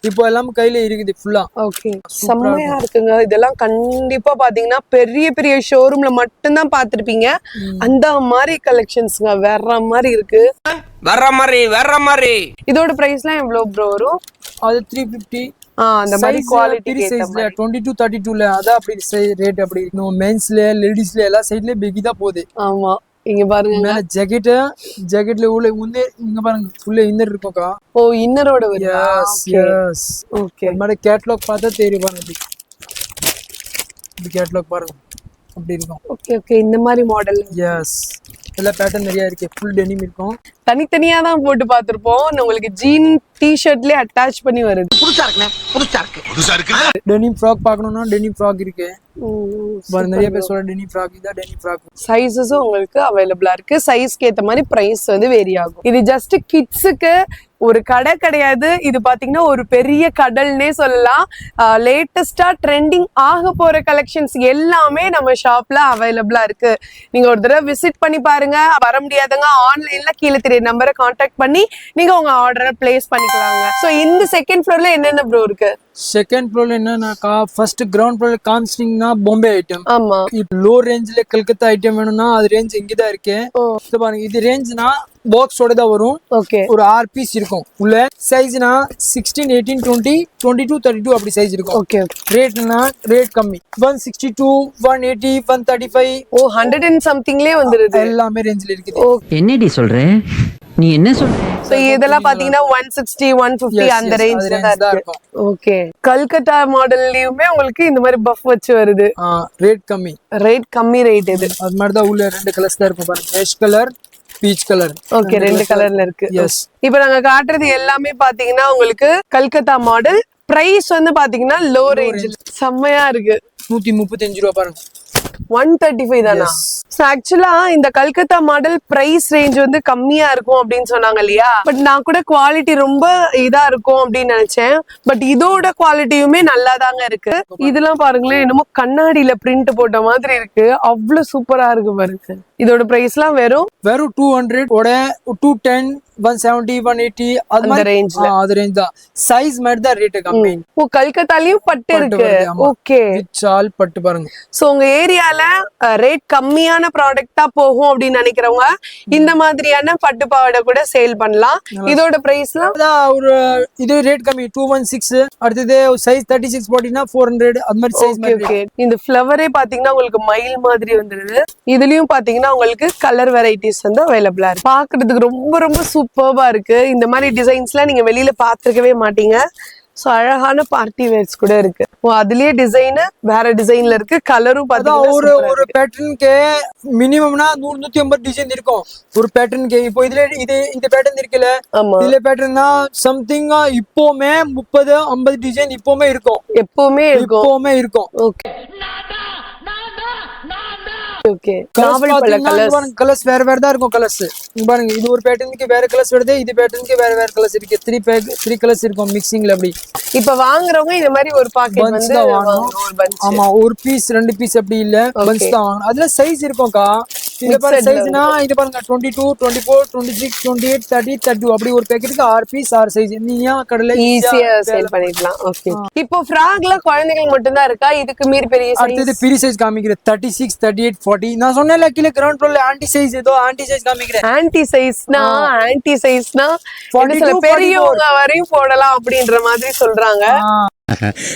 இப்போ எல்லாம் கையில இருக்குது ஃபுல்லா. ஓகே செம்மையா இருக்குங்க. இதெல்லாம் கண்டிப்பா பாத்தீங்கன்னா பெரிய பெரிய ஷோரூம்ல மட்டும்தான் பாத்திருப்பீங்க. அந்த மாதிரி கலெக்ஷன்ஸ்ங்க வேற மாதிரி இருக்கு. வர்ற மாதிரி இதோட பிரைஸ்லாம் எவ்வளவு ப்ரோ வரும்? அது 350. அந்த மாதிரி குவாலிட்டி சைஸ்ல 22 32ல அத அப்படி ரேட் அப்படி. மென்ஸ்ல லேடிஸ்ல எல்லா சைடுல பிகி தான் போகுது. ஆமா இங்க பாருங்க மேல ஜாக்கெட்ல உள்ள முன்னே இங்க பாருங்க உள்ள இன்னர் இருக்கும்க்கா. ஓ இன்னரோட வருதா? S okay. அது மாதிரி கேட்லாக் பார்த்தா தெரியும் பாருங்க. இப்படி கேட்லாக் பாருங்க அப்படி இருக்கும். Okay okay. இந்த மாதிரி மாடல் எஸ் எல்லா பேட்டர்ன் நிறைய இருக்கு. ஃபுல் டெனிம் இருக்கும். தனித்தனியா தான் போட்டு பார்த்திருப்போம். உங்களுக்கு ஜீன் டி-ஷர்ட்லயே அட்டாச் பண்ணி வருது. டெனிம் ஃப்ராக் பார்க்கணும்னா டெனிம் ஃப்ராக் இருக்கு. நிறைய பேர் சொல்ற டெனிம் ஃப்ராக் இதான் டெனிம் ஃப்ராக். சைஸஸும் உங்களுக்கு அவைலபிளா இருக்கு. சைஸ்க்கு ஏத்த மாதிரி பிரைஸ் வந்து வேரி ஆகும். இது ஜஸ்ட் கிட்ஸுக்கு ஒரு கடை கிடையாது. இது பாத்தீங்கன்னா ஒரு பெரிய கடல்னே சொல்லலாம். லேட்டஸ்டா ட்ரெண்டிங் ஆக போற கலெக்ஷன்ஸ் எல்லாமே நம்ம ஷாப்ல அவைலபிளா இருக்கு. நீங்க ஒரு தடவை விசிட் பண்ணி பாருங்க. வர முடியாதவங்க ஆன்லைன்ல கீழே தெரிய நம்பரை கான்டாக்ட் பண்ணி நீங்க உங்க ஆர்டரை பிளேஸ் பண்ணிக்கலாங்க. சோ இந்த செகண்ட் ஃப்ளோர்ல என்னென்ன ப்ரோ இருக்கு? செகண்ட் ஃப்ளோர்ல என்னன்னாக்கா ஃபர்ஸ்ட் கிரவுண்ட் ஃப்ளோர்ல காமிச்சிட்டீங்கன்னா பாம்பே ஐட்டம். ஆமா. இப்போ லோ ரேஞ்ச்ல கல்கத்தா ஐட்டம் வேணும்னா அது ரேஞ்ச் இங்கதான் இருக்கு. பாருங்க இது ரேஞ்ச்னா பாக்ஸோட தான் வரும். ஓகே. ஒரு 6 பீஸ் இருக்கும் உள்ள. சைஸ்னா 16, 18, 20, 22, 32 அப்படி சைஸ் இருக்கும். ஓகே. ரேட்னா ரேட் கம்மி. 162, 180, 135. ஓ 100 and somethingலயே வந்துருது. எல்லாமே ரேஞ்ச்ல இருக்குது. என்னடி சொல்ற நீ என்ன சொல்ற? சோ இதெல்லாம் பாத்தீங்கன்னா 160, 150 அந்த ரேஞ்ச்ல தான் இருக்கும். ஓகே. கல்கத்தா மாடல்லயுமே உங்களுக்கு இந்த மாதிரி பஃப் வச்சு வருது. ரேட் கம்மி. ரேட் கம்மி ரேட் இது. அது மாதிரி தான் உள்ள 2 கலர்ஸ் தான் இருக்கும் பாருங்க. Red colour, peach colour. Okay. 2 கலர்ல இருக்கு. எஸ். இப்போ நாங்க காட்டுறது எல்லாமே பாத்தீங்கன்னா உங்களுக்கு கல்கத்தா மாடல். பிரைஸ் வந்து பாத்தீங்கன்னா லோ ரேஞ்சில் செம்மையா இருக்கு. 135 ரூபாய் பாருங்க. 135 தானா? ஆக்சுவலா இந்த கல்கத்தா மாடல் பிரைஸ் ரேஞ்ச் வந்து கம்மியா இருக்கும் அப்படின்னு சொன்னாங்க இல்லையா? பட் நான் கூட குவாலிட்டி ரொம்ப இதா இருக்கும் அப்படின்னு நினைச்சேன். பட் இதோட குவாலிட்டியுமே நல்லா தாங்க இருக்கு. இதெல்லாம் பாருங்களேன், என்னமோ கண்ணாடியில பிரிண்ட் போட்ட மாதிரி இருக்கு. அவ்வளவு சூப்பரா இருக்கு பாருங்க. இதோட பிரைஸ்லாம் வெறும் 200 ஓட 210, 170, 180 அது மாதிரி ரேஞ்ச்ல. அது ரேஞ்ச் தான். சைஸ் மாதிரி தான் ரேட் கம்மி. ஓ கல்கத்தாலயும் பட்டு இருக்கு. ஓகே. சால் பட்டு பாருங்க. சோ உங்க ஏரியால ரேட் கம்மியான ப்ராடக்ட்டா போகும் அப்படின்னு நினைக்கிறவங்க இந்த மாதிரியான பட்டு பாவாடை கூட சேல் பண்ணலாம். இதோட பிரைஸ்லாம் அதான் ஒரு இது ரேட் கம்மி 216. அடுத்தது சைஸ் 36 போட்டீங்கன்னா 400 அது மாதிரி சைஸ் மாதிரி. ஓகே. இந்த ஃப்ளவரே பாத்தீங்கன்னா உங்களுக்கு மயில் மாதிரி வந்துருது. இதுலயும் பாத்தீங்கன்னா உங்களுக்கு கலர் வெரைட்டிஸ் வந்து அவைலபிளா இருக்கு. பாக்குறதுக்கு ரொம்ப ரொம்ப சூப்பர்பா இருக்கு. இந்த மாதிரி டிசைன்ஸ்லாம் நீங்க வெளியில பாத்துருக்கவே மாட்டீங்க. சோ அழகான பார்ட்டி வேர்ஸ் கூட இருக்கு. அதுலயே டிசைன் வேற டிசைன்ல இருக்கு. கலரும் பாத்தீங்கன்னா ஒரு பேட்டர்னுக்கு மினிமம்னா 100-150 டிசைன் இருக்கும் ஒரு பேட்டர்னுக்கு. இப்போ இதுல இந்த பேட்டர்ன் இருக்குல்ல, இதுல பேட்டர்னா சம்திங் இப்போமே 30-50 டிசைன் இப்போமே இருக்கும். எப்பவுமே இருக்கும். ஓகே. ஓகே. கலர்ஸ் வேற வேற தான் இருக்கும். கலர்ஸ் பாருங்க, இது ஒரு பேட்டர்னுக்கு வேற கலர்ஸ் வருது, இது பேட்டர்னுக்கு வேற வேற கலர்ஸ் இருக்கு. 3 கலர்ஸ் இருக்கும் மிக்சிங்ல. அப்படி இப்ப வாங்குறவங்க இந்த மாதிரி ஒரு பாக்கெட் வந்து வாங்கணும். ஆமா, ஒரு பீஸ் 2 பீஸ் அப்படி இல்ல, பஞ்ச் தான் வாங்கணும். அதுல சைஸ் இருக்கும்க்கா. இது பாருங்க சைஸ்னா இது பாருங்க 22, 24, 26, 28, 30, 32 அப்படி ஒரு பேக்கெட்டுக்கு 6 பீஸ் 6 சைஸ். நீயா கடையில ஈஸியா சேல் பண்ணிடலாம். ஓகே. இப்போ ஃப்ராக்ல குழந்தைகளுக்கு மட்டும் தான் இருக்கா? இதுக்கு மீறி பெரிய சைஸ்? அடுத்து பெரிய சைஸ் காமிக்கிறேன். 36, 38, 40. நான் சொன்னேன்ல கீழ கிரவுண்ட் ஃப்ளோர்ல ஆன்டி சைஸ் ஏதோ ஆன்டி சைஸ் காமிக்கிறேன். ஆன்டி சைஸ்னா பெரியவங்க வரையும் போடலாம் அப்படின்ற மாதிரி சொல்றாங்க.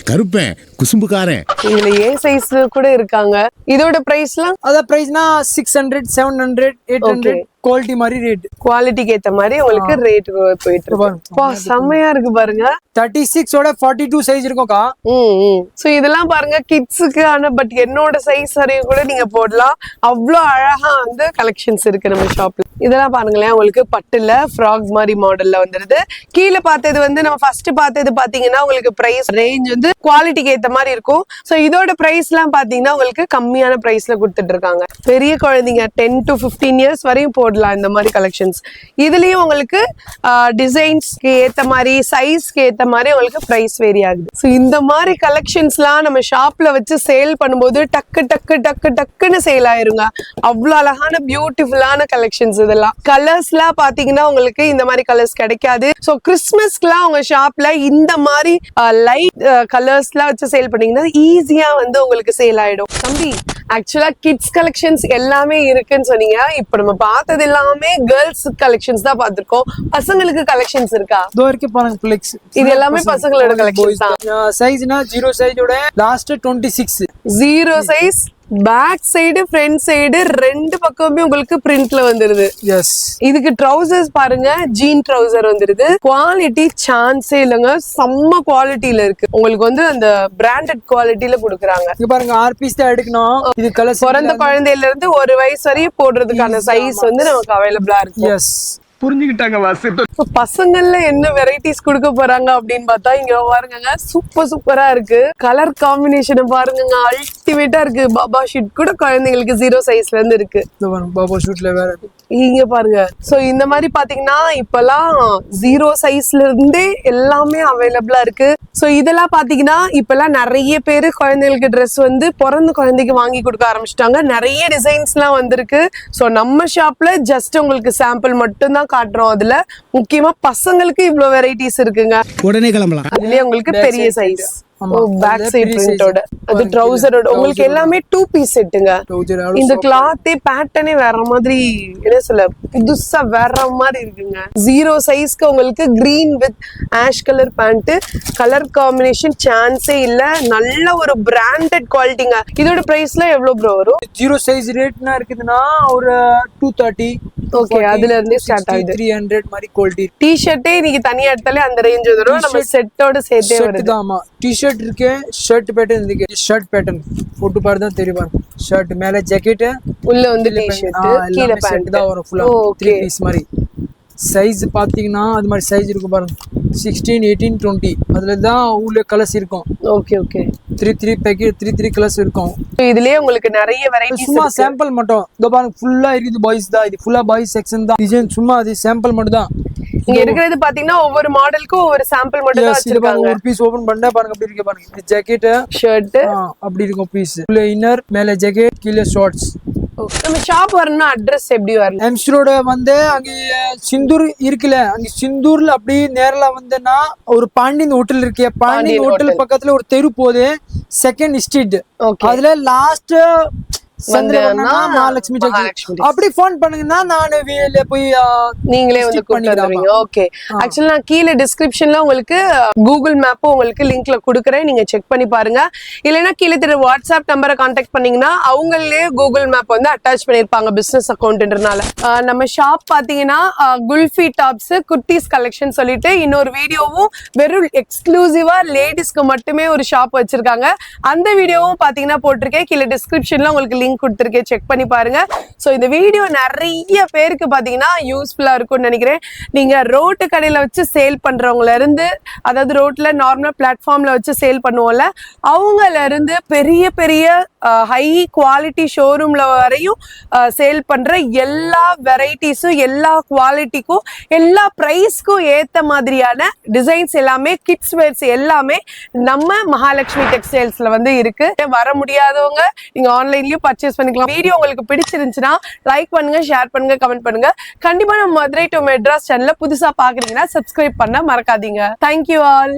கருப்பேன் குசும்புக்காரன். இதுல ஏ சைஸ் கூட இருக்காங்க. இதோட பிரைஸ்லாம் அத பிரைஸ்னா 600, 700, 800 குவாலிட்டி மாதிரி ரேட். குவாலிட்டிக்கு ஏத்த மாதிரி உங்களுக்கு ரேட் போயிட்டு இருக்கு. செம்மையா இருக்கு பாருங்க. 36 ஓட 42 சைஸ் இருக்கும்க்கா. சோ இதெல்லாம் பாருங்க கிட்ஸுக்கு. ஆனா பட் என்னோட சைஸ் வரையும் கூட நீங்க போடலாம். அவ்வளோ அழகா வந்து கலெக்ஷன்ஸ் இருக்கு நம்ம ஷாப்ல. இதெல்லாம் பாருங்களேன், உங்களுக்கு பட்டுல ஃப்ராக் மாதிரி மாடல்ல வந்துருது. கீழே பார்த்தது வந்து நம்ம ஃபர்ஸ்ட் பார்த்தது பாத்தீங்கன்னா உங்களுக்கு பிரைஸ் ரேஞ்ச் வந்து குவாலிட்டிக்கு ஏத்த மாதிரி இருக்கும். சோ இதோட பிரைஸ் எல்லாம் பாத்தீங்கன்னா உங்களுக்கு கம்மியான பிரைஸ்ல கொடுத்துட்டு இருக்காங்க. பெரிய குழந்தைங்க 10 to 15 இயர்ஸ் வரையும் போடலாம் இந்த மாதிரி கலெக்ஷன்ஸ். இதுலயும் உங்களுக்கு டிசைன்ஸ்க்கு ஏத்த மாதிரி சைஸ்க்கு ஏத்த மாதிரி உங்களுக்கு பிரைஸ் வேரி ஆகுது. சோ இந்த மாதிரி கலெக்ஷன்ஸ்லாம் நம்ம ஷாப்ல வச்சு சேல் பண்ணும்போது டக்குன்னு சேல் ஆயிருங்க. அவ்வளவு அழகான பியூட்டிஃபுல்லான கலெக்ஷன்ஸ் இதெல்லாம். கலர்ஸ்லாம் பாத்தீங்கன்னா உங்களுக்கு இந்த மாதிரி கலர்ஸ் கிடைக்காது. சோ கிறிஸ்மஸ்க்குலாம் உங்க ஷாப்ல இந்த மாதிரி லைட் கலர்ஸ்லாம் வச்சு சேல் பண்ணீங்கன்னா ஈஸியா வந்து உங்களுக்கு சேல் ஆயிடும். தம்பி ஆக்சுவலா கிட்ஸ் கலெக்ஷன்ஸ் எல்லாமே இருக்குன்னு சொன்னீங்க. இப்ப நம்ம பார்த்தது எல்லாமே கேர்ள்ஸ் கலெக்ஷன்ஸ் தான் பார்த்திருக்கோம். பசங்களுக்கு கலெக்ஷன்ஸ் இருக்கா? இதோ இருக்கு பாருங்க ஃப்ளெக்ஸ். இது எல்லாமே பசங்களோட கலெக்ஷன்ஸ் தான். சைஸ்னா 0 சைஸோட last 26. 0 size back side front side ரெண்டு பக்கமுமே உங்களுக்கு பிரிண்ட்ல வந்துருது. எஸ், இதுக்கு ட்ரௌசர்ஸ் பாருங்க, ஜீன் ட்ரௌசர் வந்துருது. குவாலிட்டி சான்ஸே இல்லைங்க, செம்ம குவாலிட்டியில இருக்கு. உங்களுக்கு வந்து அந்த பிராண்டட் குவாலிட்டியில கொடுக்குறாங்க. இங்க பாருங்க, 6 பீஸ் தான் எடுக்கணும். இது கலர் பிறந்த குழந்தையில இருந்து 1 வயசு வரையும் போடுறதுக்கான சைஸ் வந்து நமக்கு அவைலபிளா இருக்கு. எஸ், புரிஞ்சுக்கிட்டாங்க வாசு. பசங்கள்ல என்ன வெரைட்டிஸ் கொடுக்க போறாங்க அப்படின்னு பார்த்தா இங்க பாருங்க, சூப்பரா இருக்கு. கலர் காம்பினேஷன் பாருங்க, அல்டிமேட்டா இருக்கு. பாபா ஷூட் கூட குழந்தைங்களுக்கு 0 சைஸ்ல இருந்து இருக்கு. பாபா ஷூட்ல வேற இங்க பாருங்க. சோ இந்த மாதிரி பாத்தீங்கன்னா இப்பெல்லாம் 0 சைஸ்ல இருந்தே எல்லாமே அவைலபிளா இருக்கு. சோ இதெல்லாம் பாத்தீங்கன்னா இப்பெல்லாம் நிறைய பேரு குழந்தைகளுக்கு ட்ரெஸ் வந்து பிறந்த குழந்தைக்கு வாங்கி கொடுக்க ஆரம்பிச்சிட்டாங்க. நிறைய டிசைன்ஸ் எல்லாம் வந்திருக்கு. சோ நம்ம ஷாப்ல ஜஸ்ட் உங்களுக்கு சாம்பிள் மட்டும் தான் காட்டுறோம். அதுல முக்கியமா பசங்களுக்கு இவ்வளவு வெரைட்டிஸ் இருக்குங்க. உடனே கிளம்பலாம். அதுலயே உங்களுக்கு பெரிய சைஸ், பேக் சைடு பெரிய பிரிண்டோட, அது ட்ரௌசரோட, உங்களுக்கு எல்லாமே 2 பீஸ் செட்டுங்க. இந்த கிளாத்தே பேட்டர்னே வேற மாதிரி, என்ன சொல்ல, புதுசா வேற மாதிரி இருக்குங்க. 0 சைஸ்க்கு உங்களுக்கு green with ash colour pant, colour combination சான்ஸே இல்ல. நல்ல ஒரு பிராண்டட் குவாலிட்டிங்க. இதோட பிரைஸ்ல எவ்வளவு ப்ரோ வரும்? 0 சைஸ் ரேட்னா இருக்குதுன்னா ஒரு 230. ஓகே, அதுல இருந்தே ஸ்டார்ட் ஆகுது. 300 மாதிரி குவாலிட்டி. டி-ஷர்ட்டே நீங்க தனியா எடுத்தாலே அந்த ரேஞ்ச் வரும். நம்ம செட்டோட சேர்த்தே வருது. ஆமா, டி-ஷர்ட் இருக்கு, ஷர்ட் பேட்டர்ன் இருக்கு. ஷர்ட் பேட்டர்ன் போட்டு பாரு தான் தெரியும். பாருங்க, ஷர்ட் மேல ஜாக்கெட், உள்ள வந்து டி-ஷர்ட், கீழ பேண்ட் தான் வரும். ஃபுல்லா 3 பீஸ் மாதிரி. சைஸ் பாத்தீங்கன்னா அது மாதிரி சைஸ் இருக்கும் பாருங்க, 16, 18, 20. அதுல தான் உள்ள கலர்ஸ் இருக்கும். ஓகே ஓகே, 3 பேக்கெட் 3 கலர்ஸ் இருக்கும். இதுலயே உங்களுக்கு நிறைய வெரைட்டிஸ். சும்மா சாம்பிள் மட்டும் இதோ பாருங்க, ஃபுல்லா இருக்குது பாய்ஸ் தான். இது ஃபுல்லா பாய்ஸ் செக்ஷன் தான். டிசைன் சும்மா அது சாம்பிள் மட்டும் தான். இங்க இருக்கிறது பாத்தீங்கன்னா ஒவ்வொரு மாடலுக்கும் ஒவ்வொரு சாம்பிள் மட்டும் தான் வச்சிருக்காங்க. ஒரு பீஸ் ஓபன் பண்ணா பாருங்க அப்படி இருக்கு. பாருங்க, இது ஜாக்கெட், ஷர்ட் அப்படி இருக்கும் பீஸ். உள்ள இன்னர், மேல ஜாக்கெட், கீழ ஷார்ட்ஸ். நம்ம ஷாப் வரணும்னா அட்ரஸ் எப்படி வரணும்? எம்சி ரோட வந்து அங்க சிந்தூர் இருக்குல்ல, அங்க சிந்தூர்ல அப்படி நேரல வந்தேன்னா ஒரு பாண்டியன் ஹோட்டல் இருக்கு. பாண்டியன் ஹோட்டல் பக்கத்துல ஒரு தெரு போகுது, 2nd ஸ்ட்ரீட். அதுல லாஸ்ட் மகாலட்சுமி அப்படி போன் பண்ணுங்கன்னா நான் போய் நீங்களே வந்து கூப்பிட்டு. ஓகே, ஆக்சுவலா நான் கீழே டிஸ்கிரிப்ஷன்ல உங்களுக்கு கூகுள் மேப்பும் உங்களுக்கு லிங்க்ல கொடுக்குறேன், நீங்க செக் பண்ணி பாருங்க. இல்லைன்னா கீழே தெரிய வாட்ஸ்அப் நம்பரை கான்டாக்ட் பண்ணீங்கன்னா அவங்களே கூகுள் மேப் வந்து அட்டாச் பண்ணிருப்பாங்க பிசினஸ் அக்கௌண்ட்ன்றனால. நம்ம ஷாப் பாத்தீங்கன்னா குல்ஃபி டாப்ஸ், குர்த்திஸ் கலெக்ஷன் சொல்லிட்டு இன்னொரு வீடியோவும் வெறும் எக்ஸ்க்ளூசிவா லேடிஸ்க்கு மட்டுமே ஒரு ஷாப் வச்சிருக்காங்க. அந்த வீடியோவும் பாத்தீங்கன்னா போட்டிருக்கேன், கீழே டிஸ்கிரிப்ஷன்ல உங்களுக்கு லிங்க் கொடுத்திருக்கேன், செக் பண்ணி பாருங்க. சோ இந்த வீடியோ நிறைய பேருக்கு பாத்தீங்கன்னா யூஸ்ஃபுல்லா இருக்கும்னு நினைக்கிறேன். நீங்க ரோட்டு கடையில வச்சு சேல் பண்றவங்கள இருந்து, அதாவது ரோட்ல நார்மலா பிளாட்ஃபார்ம்ல வச்சு சேல் பண்ணுவோம்ல, அவங்கள இருந்து பெரிய பெரிய ஹை குவாலிட்டி ஷோரூம்ல வரையும் சேல் பண்ற எல்லா வெரைட்டிஸும், எல்லா குவாலிட்டிக்கும், எல்லா பிரைஸ்க்கும் ஏத்த மாதிரியான டிசைன்ஸ் எல்லாமே, கிட்ஸ் வேர்ஸ் எல்லாமே நம்ம மகாலட்சுமி டெக்ஸ்டைல்ஸ்ல வந்து இருக்கு. வர முடியாதவங்க நீங்க ஆன்லைன்லயும் பர்ச்சேஸ் பண்ணிக்கலாம். வீடியோ உங்களுக்கு பிடிச்சிருந்துச்சுன்னா லைக் பண்ணுங்க, ஷேர் பண்ணுங்க, கமெண்ட் பண்ணுங்க. கண்டிப்பா நம்ம மதுரை டு மெட்ராஸ் சேனல்ல புதுசா பாக்குறீங்கன்னா சப்ஸ்கிரைப் பண்ண மறக்காதீங்க. Thank you all.